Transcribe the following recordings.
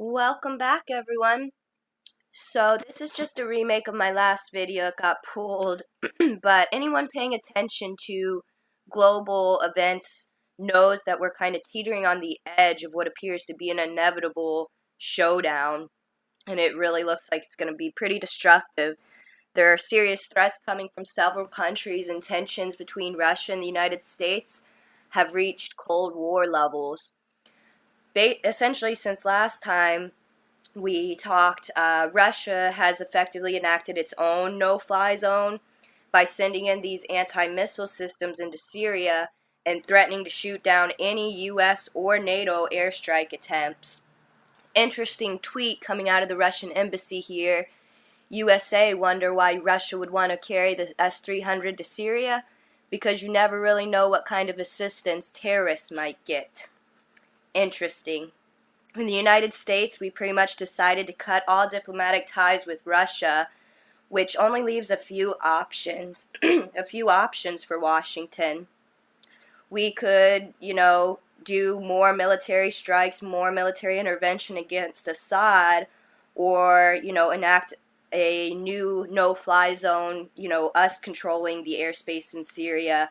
Welcome back, everyone. So this is just a remake of my last video. It got pulled, but anyone paying attention to global events knows that we're kind of teetering on the edge of what appears to be an inevitable showdown, and it really looks like it's going to be pretty destructive. There are serious threats coming from several countries, and tensions between Russia and the United States have reached Cold War levels. Essentially, since last time we talked, Russia has effectively enacted its own no-fly zone by sending in these anti-missile systems into Syria and threatening to shoot down any U.S. or NATO airstrike attempts. Interesting tweet coming out of the Russian embassy here. USA wonder why Russia would want to carry the S-300 to Syria, because you never really know what kind of assistance terrorists might get. Interesting. In the United States, we pretty much decided to cut all diplomatic ties with Russia, which only leaves a few options, a few options for Washington. We could, do more military strikes, more military intervention against Assad, or, enact a new no-fly zone, us controlling the airspace in Syria.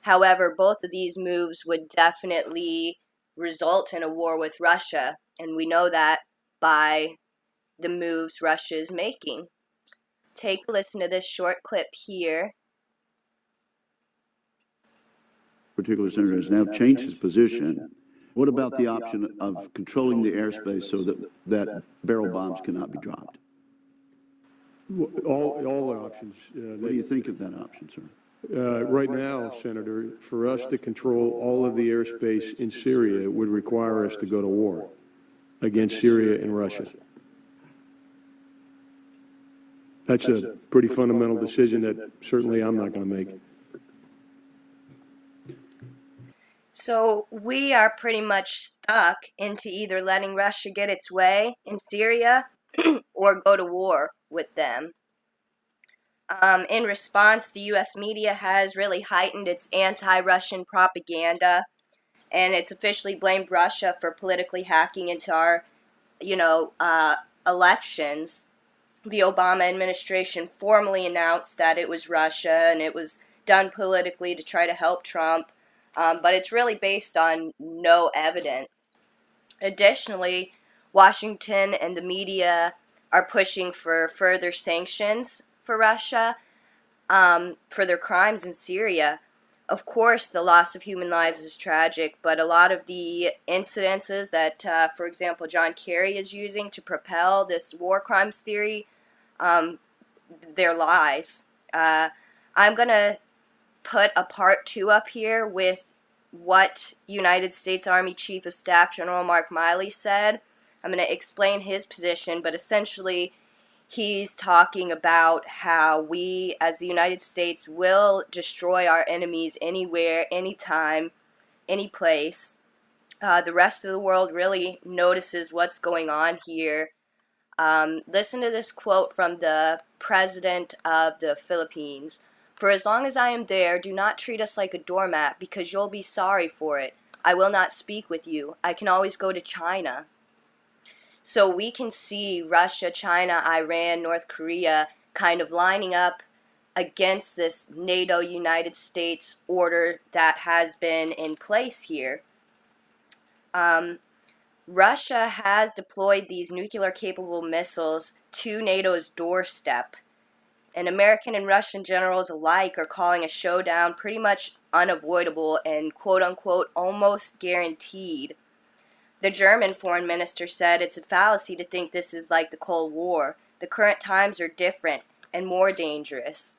However, both of these moves would definitely result in a war with Russia, and we know that by the moves Russia is making. Take a listen to this short clip here. Particular senator has now changed his position. What about the option of controlling the airspace so that barrel bombs cannot be dropped? All the options. What do you think of that option, sir? Right now, Senator, for us to control all of the airspace in Syria would require us to go to war against Syria and Russia. That's a pretty fundamental decision that certainly I'm not going to make. So we are pretty much stuck into either letting Russia get its way in Syria or go to war with them. In response, the U.S. media has really heightened its anti-Russian propaganda, and it's officially blamed Russia for politically hacking into our, elections. The Obama administration formally announced that it was Russia, and it was done politically to try to help Trump, but it's really based on no evidence. Additionally, Washington and the media are pushing for further sanctions for Russia for their crimes in Syria. Of course, the loss of human lives is tragic, but a lot of the incidences that, for example, John Kerry is using to propel this war crimes theory, they're lies. I'm going to put a part 2 up here with what United States Army Chief of Staff General Mark Miley said. I'm going to explain his position, but essentially he's talking about how we as the United States will destroy our enemies anywhere, anytime, any place. The rest of the world really notices what's going on here. Listen to this quote from the president of the Philippines. "For as long as I am there, do not treat us like a doormat, because you'll be sorry for it. I will not speak with you. I can always go to China." So we can see Russia, China, Iran, North Korea kind of lining up against this NATO United States order that has been in place here. Russia has deployed these nuclear-capable missiles to NATO's doorstep, and American and Russian generals alike are calling a showdown pretty much unavoidable and quote-unquote almost guaranteed. The German foreign minister said it's a fallacy to think this is like the Cold War. The current times are different and more dangerous.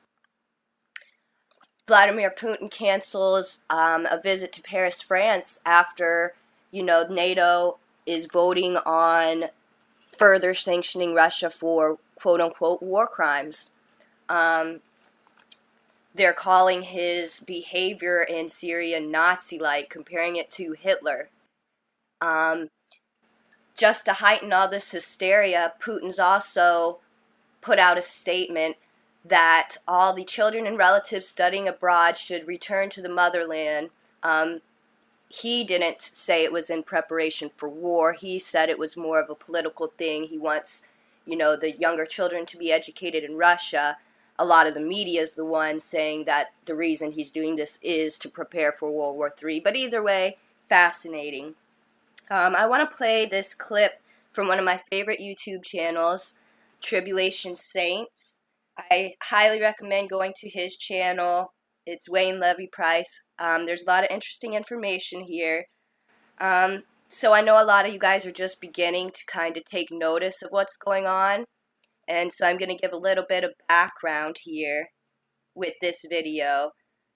Vladimir Putin cancels a visit to Paris, France after, NATO is voting on further sanctioning Russia for quote-unquote war crimes. They're calling his behavior in Syria Nazi-like, comparing it to Hitler. Just to heighten all this hysteria, Putin's also put out a statement that all the children and relatives studying abroad should return to the motherland. he didn't say it was in preparation for war. He said it was more of a political thing. He wants, the younger children to be educated in Russia. A lot of the media is the one saying that the reason he's doing this is to prepare for World War III. But either way, fascinating. I want to play this clip from one of my favorite YouTube channels, Tribulation Saints. I highly recommend going to his channel. It's Wayne Levy Price. There's a lot of interesting information here. So I know a lot of you guys are just beginning to kind of take notice of what's going on. And so I'm going to give a little bit of background here with this video.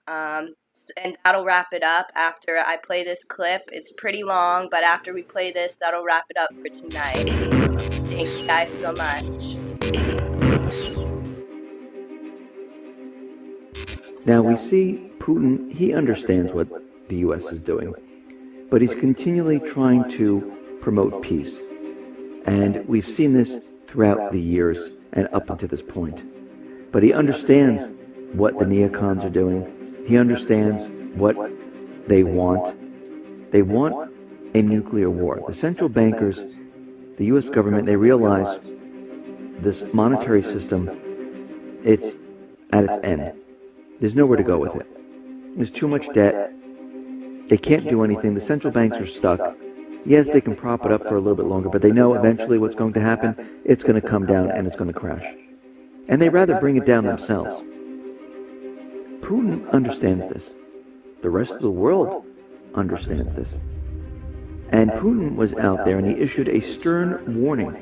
And that'll wrap it up after I play this clip. It's pretty long, but after we play this, that'll wrap it up for tonight. Thank you guys so much. Now we see Putin, he understands what the U.S. is doing, but he's continually trying to promote peace. And we've seen this throughout the years and up until this point. But he understands what the neocons are doing. He understands what they want. They want a nuclear war. The central bankers, the U.S. government, they realize this monetary system, it's at its end. There's nowhere to go with it. There's too much debt. They can't do anything. The central banks are stuck. Yes, they can prop it up for a little bit longer, but they know eventually what's going to happen. It's going to come down and it's going to crash. And they rather bring it down themselves. Putin understands this. The rest of the world understands this. And Putin was out there and he issued a stern warning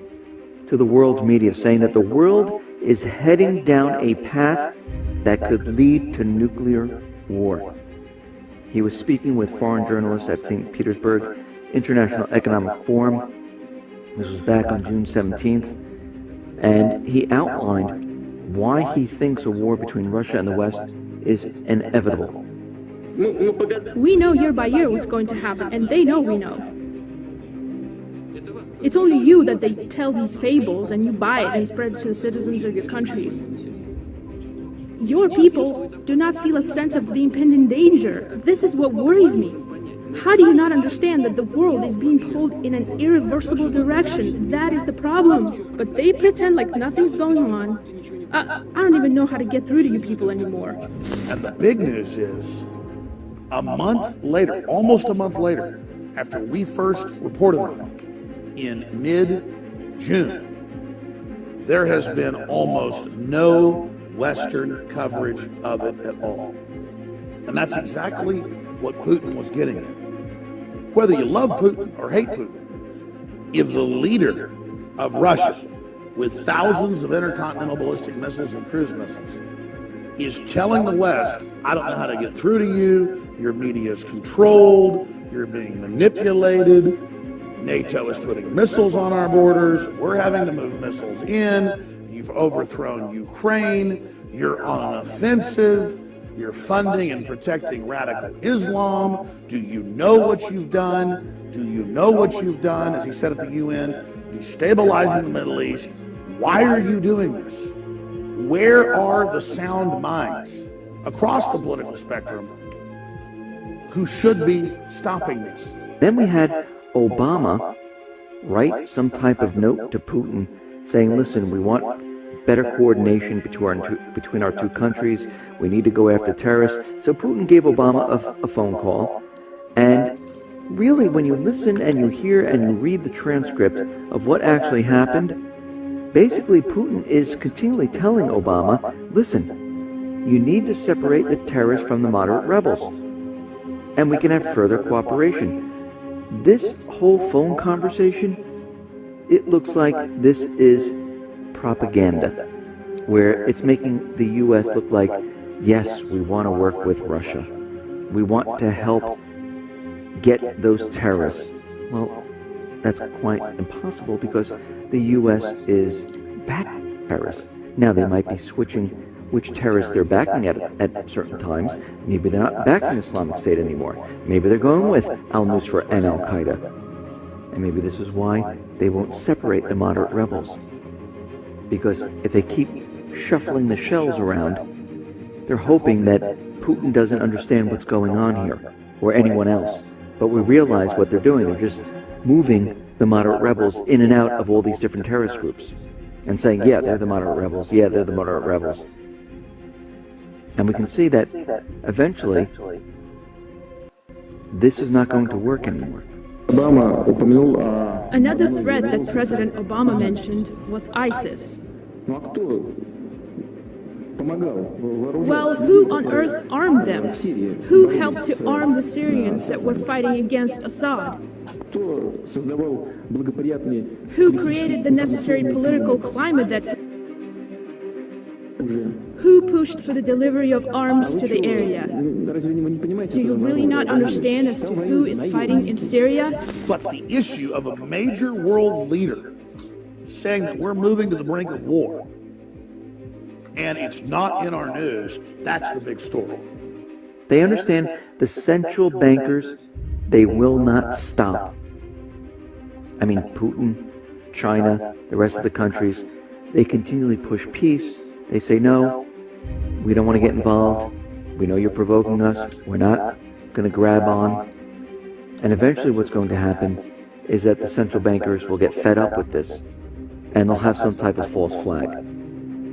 to the world's media, saying that the world is heading down a path that could lead to nuclear war. He was speaking with foreign journalists at St. Petersburg International Economic Forum. This was back on June 17th. And he outlined why he thinks a war between Russia and the West is inevitable. We know year by year what's going to happen, and they know we know. It's only you that they tell these fables, and you buy it and spread it to the citizens of your countries. Your people do not feel a sense of the impending danger. This is what worries me. How do you not understand that the world is being pulled in an irreversible direction? That is the problem. But they pretend like nothing's going on. I don't even know how to get through to you people anymore. And the big news is, a month later, almost a month later, after we first reported on it, in mid-June, there has been almost no Western coverage of it at all. And that's exactly what Putin was getting at. Whether you love Putin or hate Putin, if the leader of Russia, with thousands of intercontinental ballistic missiles and cruise missiles, is telling the West, I don't know how to get through to you, your media is controlled, you're being manipulated, NATO is putting missiles on our borders, we're having to move missiles in, you've overthrown Ukraine, you're on an offensive, you're funding and protecting radical Islam, do you know what you've done? Do you know what you've done, as he said at the UN, destabilizing the Middle East? Why are you doing this? Where are the sound minds across the political spectrum who should be stopping this? Then we had Obama write some type of note to Putin saying, listen, we want better coordination between our two countries. We need to go after terrorists. So Putin gave Obama a phone call. And really, when you listen and you hear and you read the transcript of what actually happened, basically Putin is continually telling Obama, listen, you need to separate the terrorists from the moderate rebels, and we can have further cooperation. This whole phone conversation, it looks like this is propaganda, where it's making the U.S. look like, yes, we want to work with Russia. We want to help get those terrorists. Well, that's quite impossible because the U.S. is backing terrorists. Now, they might be switching which terrorists they're backing at certain times. Maybe they're not backing Islamic State anymore. Maybe they're going with al-Nusra and al-Qaeda. And maybe this is why they won't separate the moderate rebels. Because if they keep shuffling the shells around, they're hoping that Putin doesn't understand what's going on here, or anyone else. but we realize what they're doing. They're just moving the moderate rebels in and out of all these different terrorist groups and saying, yeah, they're the moderate rebels, yeah, they're the moderate rebels. And we can see that eventually this is not going to work anymore. Another threat that President Obama mentioned was ISIS. Well, who on earth armed them? Who helped to arm the Syrians that were fighting against Assad? Who created the necessary political climate that... Who pushed for the delivery of arms to the area? Do you really not understand as to who is fighting in Syria? But the issue of a major world leader saying that we're moving to the brink of war, and it's not in our news, that's the big story. They understand the central bankers, they will not stop. I mean, Putin, China, the rest of the countries, they continually push peace. They say, no, we don't want to get involved. We know you're provoking us. We're not going to grab on. And eventually what's going to happen is that the central bankers will get fed up with this, and they'll have some type of false flag.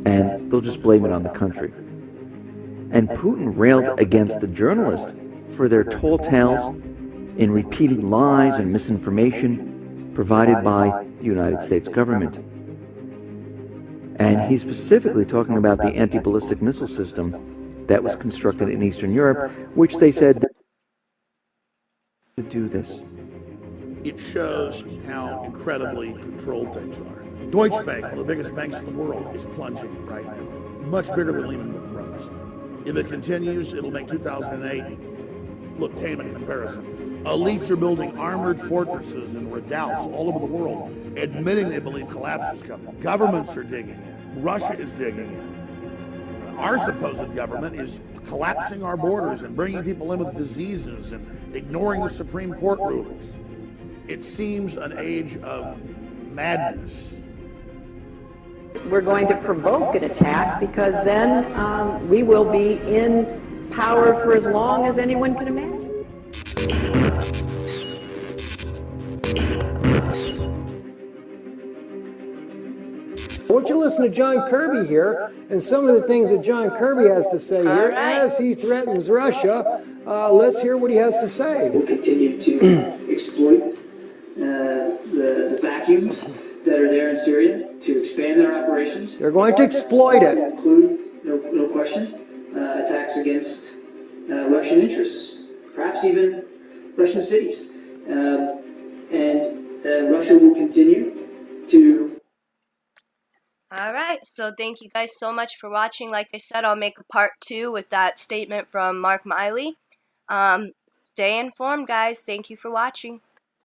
And they'll just blame it on the country. And Putin railed against the journalists for their tall tales in repeating lies and misinformation provided by the United States government. And he's specifically talking about the anti-ballistic missile system that was constructed in Eastern Europe, which they said to do this. It shows how incredibly controlled things are. Deutsche Bank, one of the biggest banks in the world, is plunging right now. Much bigger than Lehman Brothers. If it continues, it'll make 2008 look tame in comparison. Elites are building armored fortresses and redoubts all over the world, admitting they believe collapse is coming. Governments are digging in. Russia is digging in. Our supposed government is collapsing our borders and bringing people in with diseases and ignoring the Supreme Court rulings. It seems an age of madness. We're going to provoke an attack because then we will be in power for as long as anyone can imagine. I want you to listen to John Kirby here and some of the things that John Kirby has to say here as he threatens Russia. Let's hear what he has to say. We'll continue to exploit the vacuums that are there in Syria to expand their operations. They're going to exploit it. Include, no question, attacks against Russian interests, perhaps even Russian cities. And Russia will continue to... Alright, so thank you guys so much for watching. Like I said, I'll make a part 2 with that statement from Mark Miley. Stay informed, guys. Thank you for watching.